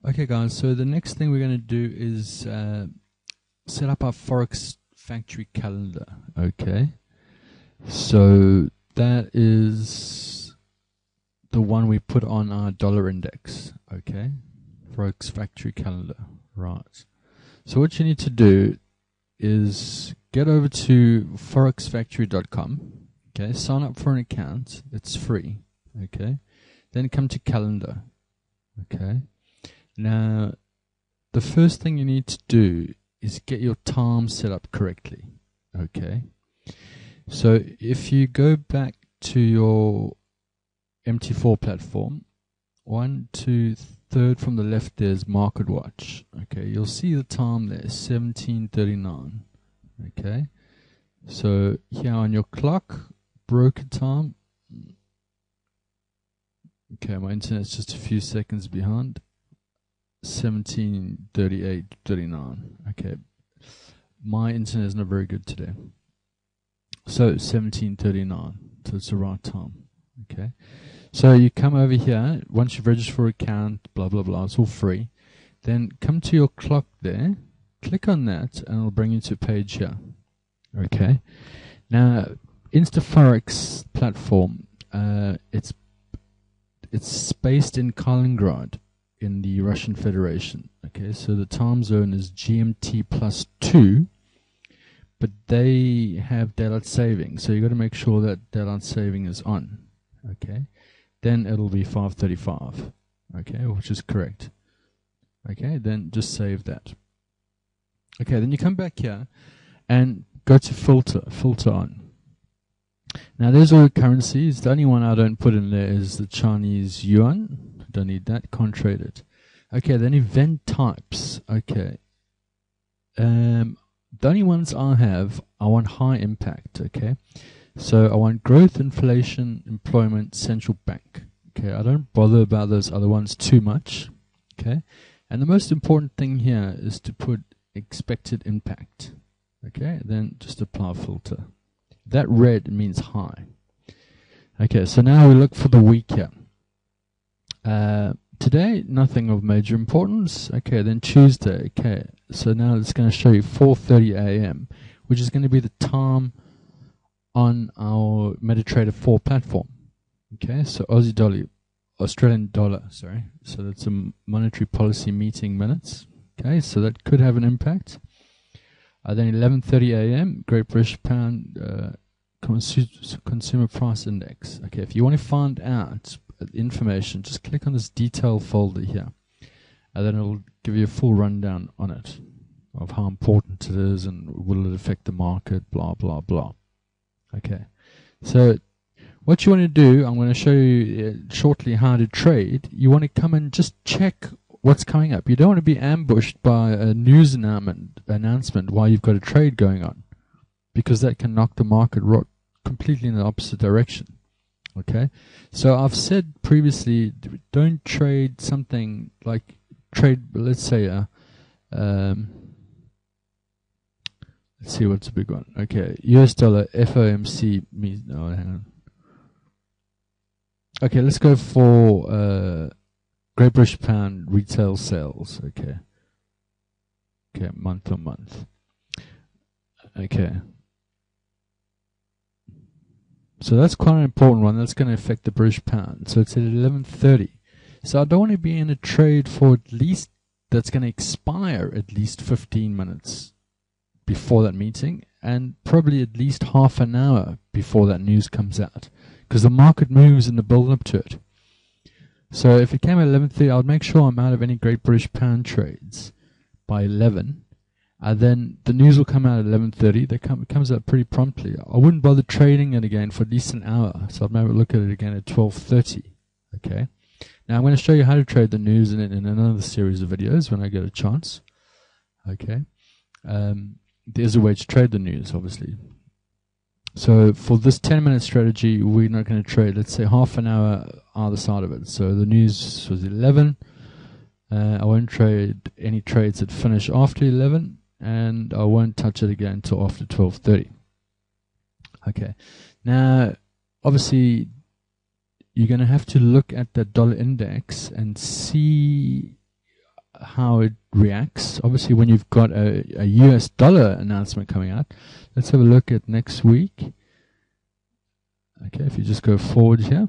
Okay guys, so the next thing we're going to do is set up our Forex Factory calendar. Okay, so that is the one we put on our dollar index. Okay, Forex Factory calendar. Right, so what you need to do is get over to forexfactory.com. Okay, sign up for an account. It's free. Okay, then come to calendar. Okay, now the first thing you need to do is get your time set up correctly. Okay, so if you go back to your MT4 platform, 1, 2, 3rd from the left there's Market Watch. Okay, you'll see the time there, 17:39. Okay, so here on your clock, broker time. Okay, my internet's just a few seconds behind. 17:38:39. Okay, my internet is not very good today. So 17:39. So it's the right time. Okay, so you come over here once you've registered for an account. Blah blah blah. It's all free. Then come to your clock there. Click on that, and it'll bring you to a page here. Okay. Now, InstaForex platform. It's based in Calender in the Russian Federation. Okay, so the time zone is GMT +2, but they have daylight saving, so you got to make sure that daylight saving is on. Okay, then it'll be 5:35. Okay, which is correct. Okay, then just save that. Okay, then you come back here and go to filter on. Now there's all the currencies. The only one I don't put in there is the Chinese yuan. Don't need that. Can't trade it. Okay, then event types. Okay. The only ones I want high impact. Okay. So I want growth, inflation, employment, central bank. Okay, I don't bother about those other ones too much. Okay. And the most important thing here is to put expected impact. Okay, then just apply a filter. That red means high. Okay, so now we look for the week here. Today, nothing of major importance. Okay, then Tuesday. Okay, so now it's going to show you 4:30 a.m., which is going to be the time on our MetaTrader 4 platform. Okay, so Australian dollar, sorry. So that's a monetary policy meeting minutes. Okay, so that could have an impact. Then 11:30 a.m. Great British Pound Consumer Price Index. Okay, if you want to find out information, just click on this detail folder here, and then it'll give you a full rundown on it of how important it is and will it affect the market. Blah blah blah. Okay, so what you want to do, I'm going to show you shortly how to trade. You want to come and just check what's coming up. You don't want to be ambushed by a news announcement while you've got a trade going on, because that can knock the market completely in the opposite direction. Okay, so I've said previously, don't trade something like let's say let's see what's a big one. Okay, US dollar FOMC means no, hang on. Okay, let's go for Great British Pound retail sales. Okay. Okay, month on month. Okay. So that's quite an important one. That's going to affect the British Pound. So it's at 11:30. So I don't want to be in a trade for at least, that's going to expire at least 15 minutes before that meeting, and probably at least half an hour before that news comes out, because the market moves in the build up to it. So if it came at 11:30, I would make sure I'm out of any Great British Pound trades by 11. And then the news will come out at 11:30. It comes out pretty promptly. I wouldn't bother trading it again for at least an hour. So I'd maybe look at it again at 12:30. Okay. Now I'm going to show you how to trade the news in another series of videos when I get a chance. Okay. There's a way to trade the news, obviously. So for this 10-minute strategy, we're not going to trade, let's say, half an hour either side of it. So the news was 11. I won't trade any trades that finish after 11, and I won't touch it again until after 12:30. Okay. Now, obviously, you're going to have to look at the dollar index and see how it reacts. Obviously, when you've got a US dollar announcement coming out, let's have a look at next week. Okay, if you just go forward here.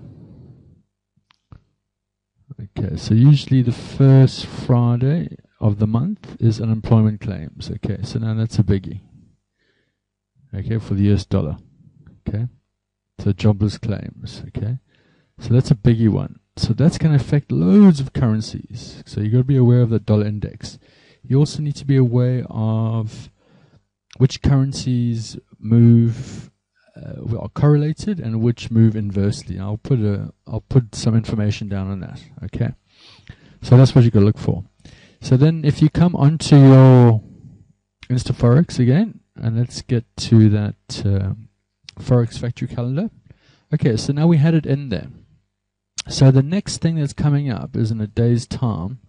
Okay, so usually the first Friday of the month is unemployment claims. Okay, so now that's a biggie. Okay, for the US dollar. Okay, so jobless claims. Okay, so that's a biggie one. So that's going to affect loads of currencies. So you've got to be aware of the dollar index. You also need to be aware of which currencies move are correlated and which move inversely. I'll put some information down on that. Okay, so that's what you've got to look for. So then, if you come onto your InstaForex again, and let's get to that Forex Factory Calendar. Okay, so now we had it in there. So the next thing that's coming up is in a day's time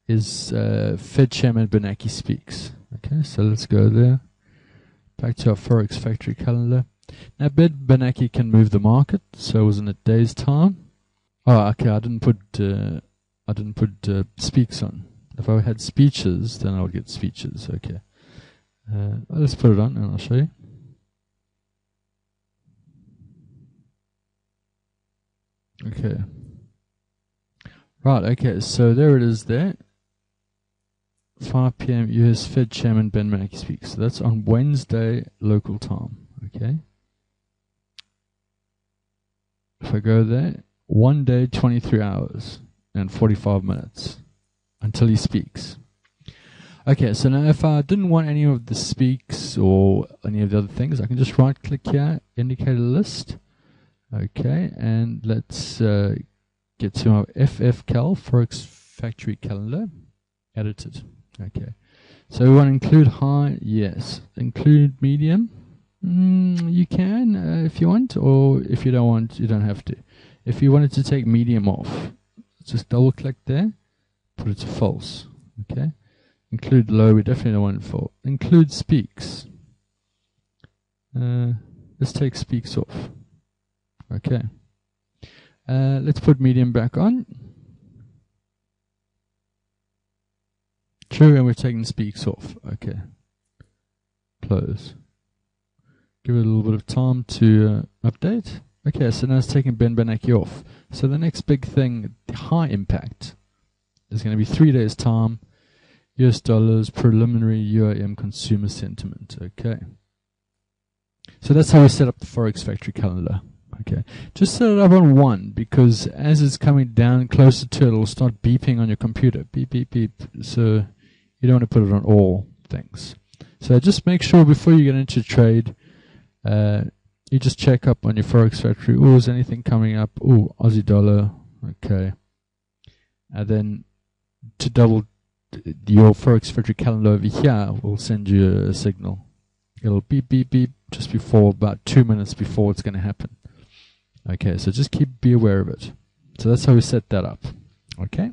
is Fed Chairman Bernanke speaks. Okay, so let's go there. Back to our Forex Factory Calendar. Now Bernanke can move the market, so it was in a day's time. Oh, okay, I didn't put speaks on. If I had speeches, then I would get speeches. Okay, let's put it on and I'll show you. Okay. Right, okay, so there it is there. 5 p.m. US Fed Chairman Ben Bernanke speaks. So that's on Wednesday local time. Okay. If I go there, 1 day, 23 hours and 45 minutes until he speaks. Okay, so now if I didn't want any of the speaks or any of the other things, I can just right click here, indicator list. Okay, and let's get to our FFCal, Forex Factory Calendar, edited. Okay, so we want to include high, yes. Include medium, you can if you want, or if you don't want, you don't have to. If you wanted to take medium off, just double click there, put it to false. Okay, include low, we definitely don't want it for. Include speaks. Let's take speaks off. Okay, let's put medium back on. True, and we're taking speaks off. Okay, close. Give it a little bit of time to update. Okay, so now it's taking Ben Bernanke off. So the next big thing, the high impact, is going to be 3 days time, US dollars, preliminary UAM consumer sentiment. Okay, so that's how we set up the Forex Factory Calendar. Okay, just set it up on 1, because as it's coming down closer to it, it'll start beeping on your computer. Beep, beep, beep. So you don't want to put it on all things. So just make sure before you get into trade, you just check up on your Forex Factory. Oh, is anything coming up? Oh, Aussie dollar. Okay. And then to double your Forex Factory Calendar over here will send you a signal. It'll beep, beep, beep just before, about 2 minutes before it's going to happen. Okay, so just be aware of it. So that's how we set that up. Okay.